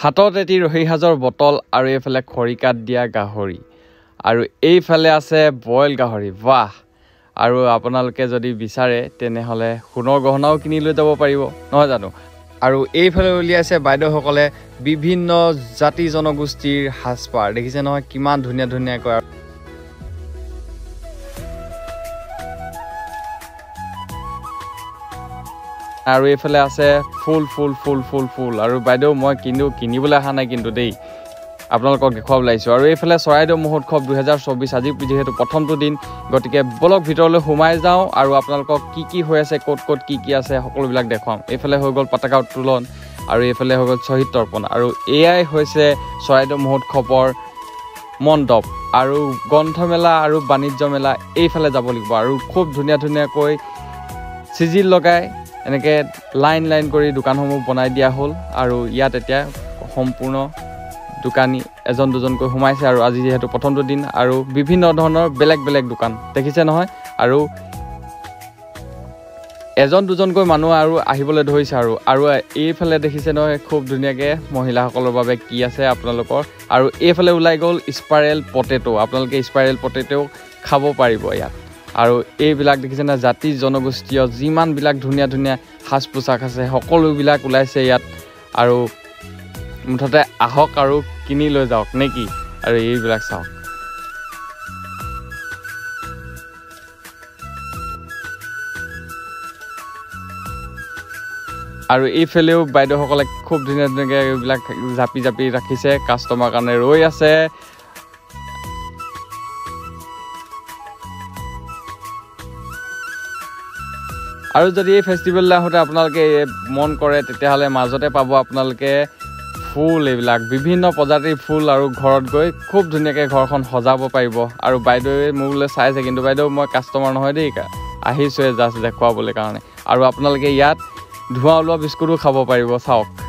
হাতত এটি ৰহি সাজৰ বটল আৰু এইফালে খৰিকাত দিয়া গাহৰি আৰু এইফালে আছে বইল গাহৰি বাহ আৰু আপোনালোকে যদি বিচাৰে তেনেহলে সোণৰ গহনাও কিনি লৈ যাব পাৰিব নহয় জানো আৰু এইফালে উলিয়াইছে বাইদেউসকলে বিভিন্ন জাতি জনগোষ্ঠীৰ হাজপাৰ দেখিছে নহয় কিমান ধুনীয়া ধুনীয়াকৈ আৰু এইফালে আছে ফুল ফুল ফুল ফুল ফুল আৰু বাইদেউ মই কিনিবলৈ অহা নাই কিন্তু দেই আপোনালোকক দেখুৱাব লাগিছো আৰু এইফালে চৰাইদেউ মহোৎসৱ 2024 আজি যেহেতু প্ৰথমটো দিন গতিকে বলক ভিতৰলৈ সোমাই যাওঁ আৰু আপোনালোকক কি হৈ আছে ক'ত কি আছে সকলোবিলাক দেখুৱাম এইফালে হৈ গ'ল পতাকা উত্তোলন আৰু এইফালে হৈ গ'ল শ্বহীদ তৰ্পণ আৰু এয়াই হৈছে চৰাইদেউ মহোৎসৱৰ মণ্ডপ আৰু গ্ৰন্থমেলা আৰু বাণিজ্য মেলা এইফালে যাব লাগিব আৰু খুব ধুনীয়াকৈ চিজিল লগাই এনেকৈ লাইন কৰি দোকানসমূহ বনাই দিয়া হ'ল আৰু ইয়াত এতিয়া সম্পূৰ্ণ দোকানী এজন দুজনকৈ সোমাইছে আৰু আজি যেহেতু প্ৰথমটো দিন আৰু বিভিন্ন ধৰণৰ বেলেগ দোকান দেখিছে নহয় আৰু এজন দুজনকৈ মানুহ আৰু আহিবলৈ ধৰিছে আৰু এইফালে দেখিছে নহয় খুব ধুনীয়াকৈ মহিলাসকলৰ বাবে কি আছে আপোনালোকৰ আৰু এইফালে ওলাই গ'ল স্পাইৰেল পটেটো আপোনালোকে স্পাইৰেল পটেটো খাব পাৰিব ইয়াত আৰু এইবিলাক দেখিছে না জাতি জনগোষ্ঠীয় যিমানবিলাক ধুনীয়া সাজ পোছাক আছে সকলোবিলাক ওলাইছে ইয়াত আৰু মুঠতে আহক আৰু কিনি লৈ যাওক নেকি আৰু এইবিলাক চাওক আৰু এইফালেও বাইদেউসকলে খুব ধুনীয়াকৈ এইবিলাক জাপি ৰাখিছে কাষ্টমাৰ কাৰণে ৰৈ আছে আৰু যদি এই ফেষ্টিভেললৈ আহোঁতে আপোনালোকে মন কৰে তেতিয়াহ'লে মাজতে পাব আপোনালোকে ফুল এইবিলাক বিভিন্ন প্ৰজাতিৰ ফুল আৰু ঘৰত গৈ খুব ধুনীয়াকৈ ঘৰখন সজাব পাৰিব আৰু বাইদেৱে মোলৈ চাইছে কিন্তু বাইদেউ মই কাষ্টমাৰ নহয় দেই আহিছোঁহে জাষ্ট দেখুৱাবলৈ কাৰণে আৰু আপোনালোকে ইয়াত ধোঁৱা ওলোৱা বিস্কুটো খাব পাৰিব চাওক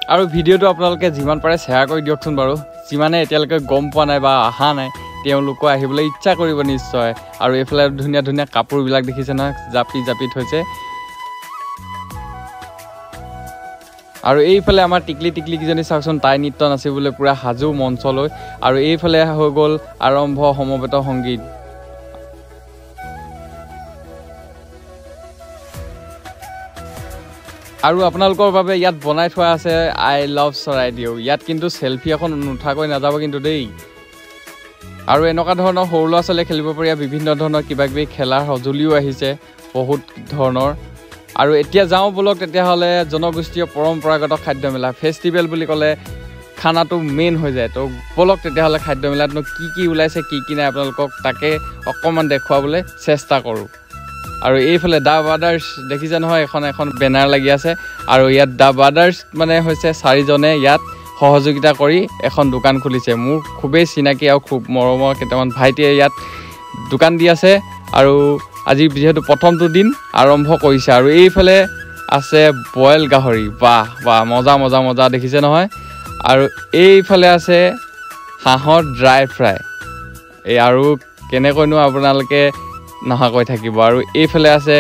আৰু ভিডিঅ'টো আপোনালোকে যিমান পাৰে শ্বেয়াৰ কৰি দিয়কচোন বাৰু যিমানে এতিয়ালৈকে গম পোৱা নাই বা অহা নাই তেওঁলোকো আহিবলৈ ইচ্ছা কৰিব নিশ্চয় আৰু এইফালে ধুনীয়া কাপোৰবিলাক দেখিছে নহয় জাপি থৈছে আৰু এইফালে আমাৰ টিকলি কিজনী চাওকচোন তাই নৃত্য নাচিবলৈ পুৰা সাজু মঞ্চলৈ আৰু এইফালে হৈ গ'ল আৰম্ভ সমবেত সংগীত আৰু আপোনালোকৰ বাবে ইয়াত বনাই থোৱা আছে আই লাভ চৰাইদেউ ইয়াত কিন্তু সেলফি এখন নুঠাকৈ নাযাব কিন্তু দেই আৰু এনেকুৱা ধৰণৰ সৰু ল'ৰা ছোৱালীয়ে খেলিব পৰা বিভিন্ন ধৰণৰ কিবাকিবি খেলাৰ সঁজুলিও আহিছে বহুত ধৰণৰ আৰু এতিয়া যাওঁ বলক তেতিয়াহ'লে জনগোষ্ঠীয় পৰম্পৰাগত খাদ্য মেলা ফেষ্টিভেল বুলি ক'লে খানাটো মেইন হৈ যায় তো বলক তেতিয়াহ'লে খাদ্য মেলাতনো কি ওলাইছে কি নাই আপোনালোকক তাকে অকণমান দেখুৱাবলৈ চেষ্টা কৰোঁ আৰু এইফালে দা ব্ৰাদাৰ্ছ দেখিছে নহয় এখন বেনাৰ লাগি আছে আৰু ইয়াত দা ব্ৰাদাৰ্ছ মানে হৈছে চাৰিজনে ইয়াত সহযোগিতা কৰি এখন দোকান খুলিছে মোৰ খুবেই চিনাকি আৰু খুব মৰমৰ কেইটামান ভাইটিয়ে ইয়াত দোকান দি আছে আৰু আজি যেহেতু প্ৰথমটো দিন আৰম্ভ কৰিছে আৰু এইফালে আছে বইল গাহৰি বাহ মজা দেখিছে নহয় আৰু এইফালে আছে হাঁহৰ ড্ৰাই ফ্ৰাই এই আৰু কেনেকৈনো আপোনালোকে নহাকৈ থাকিব আৰু এইফালে আছে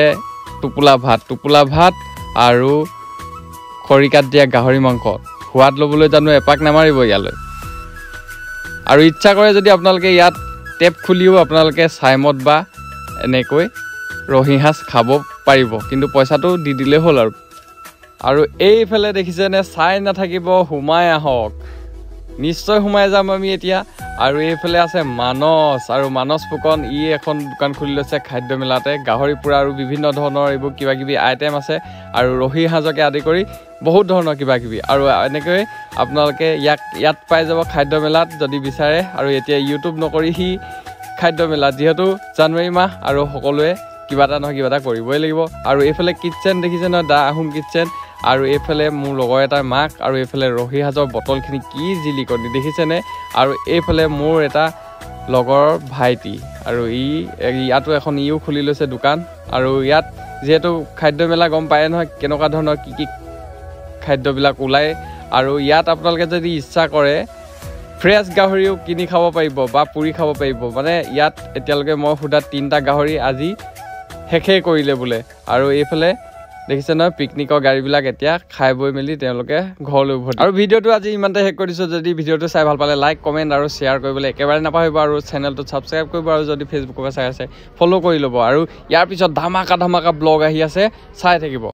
টোপোলা ভাত আৰু খৰিকাত দিয়া গাহৰি মাংস সোৱাদ ল'বলৈ জানো এপাক নামাৰিব ইয়ালৈ আৰু ইচ্ছা কৰে যদি আপোনালোকে ইয়াত টেপ খুলিও আপোনালোকে চাইমদ বা এনেকৈ ৰহি সাজ খাব পাৰিব কিন্তু পইচাটো দি দিলে হ'ল আৰু এইফালে দেখিছেনে চাই নাথাকিব সোমাই আহক নিশ্চয় সোমাই যাম আমি এতিয়া আৰু এইফালে আছে মানস ফুকন এখন দোকান খুলি লৈছে খাদ্য মেলাতে গাহৰি পোৰা আৰু বিভিন্ন ধৰণৰ এইবোৰ কিবাকিবি আইটেম আছে আৰু ৰহি সাজকে আদি কৰি বহুত ধৰণৰ কিবাকিবি আৰু এনেকৈ আপোনালোকে ইয়াত পাই যাব খাদ্য মেলাত যদি বিচাৰে আৰু এতিয়া ইউটিউব নকৰি খাদ্য মেলা যেহেতু জানুৱাৰী মাহ আৰু সকলোৱে কিবা এটা নহয় কিবা এটা কৰিবই লাগিব আৰু এইফালে কিটচেন দেখিছে নহয় দা আহোম কিটচেন আৰু এইফালে মোৰ লগৰ এটাৰ মাক আৰু এইফালে ৰহি হাজৰ বটলখিনি কি জিলিকনি দেখিছেনে আৰু এইফালে মোৰ এটা লগৰ ভাইটি আৰু ইয়াতো এখন ইও খুলি লৈছে দোকান আৰু ইয়াত যিহেতু খাদ্য মেলা গম পায় নহয় কেনেকুৱা ধৰণৰ কি খাদ্যবিলাক ওলায় আৰু ইয়াত আপোনালোকে যদি ইচ্ছা কৰে ফ্ৰেছ গাহৰিও কিনি খাব পাৰিব বা পুৰি খাব পাৰিব মানে ইয়াত এতিয়ালৈকে মই সোধা 3টা গাহৰি আজি শেষেই কৰিলে বোলে আৰু এইফালে দেখিছে নহয় পিকনিকৰ গাড়ীবিলাক এতিয়া খাই বৈ মেলি তেওঁলোকে ঘৰলৈ উভতি আৰু ভিডিঅ'টো আজি ইমানতে শেষ কৰিছোঁ যদি ভিডিঅ'টো চাই ভাল পালে লাইক কমেণ্ট আৰু শ্বেয়াৰ কৰিবলৈ একেবাৰে নাপাহৰিব আৰু চেনেলটো ছাবস্ক্ৰাইব কৰিব আৰু যদি ফেচবুকৰ পৰা চাই আছে ফ'ল' কৰি ল'ব আৰু ইয়াৰ পিছত ধামাকা ব্লগ আহি আছে চাই থাকিব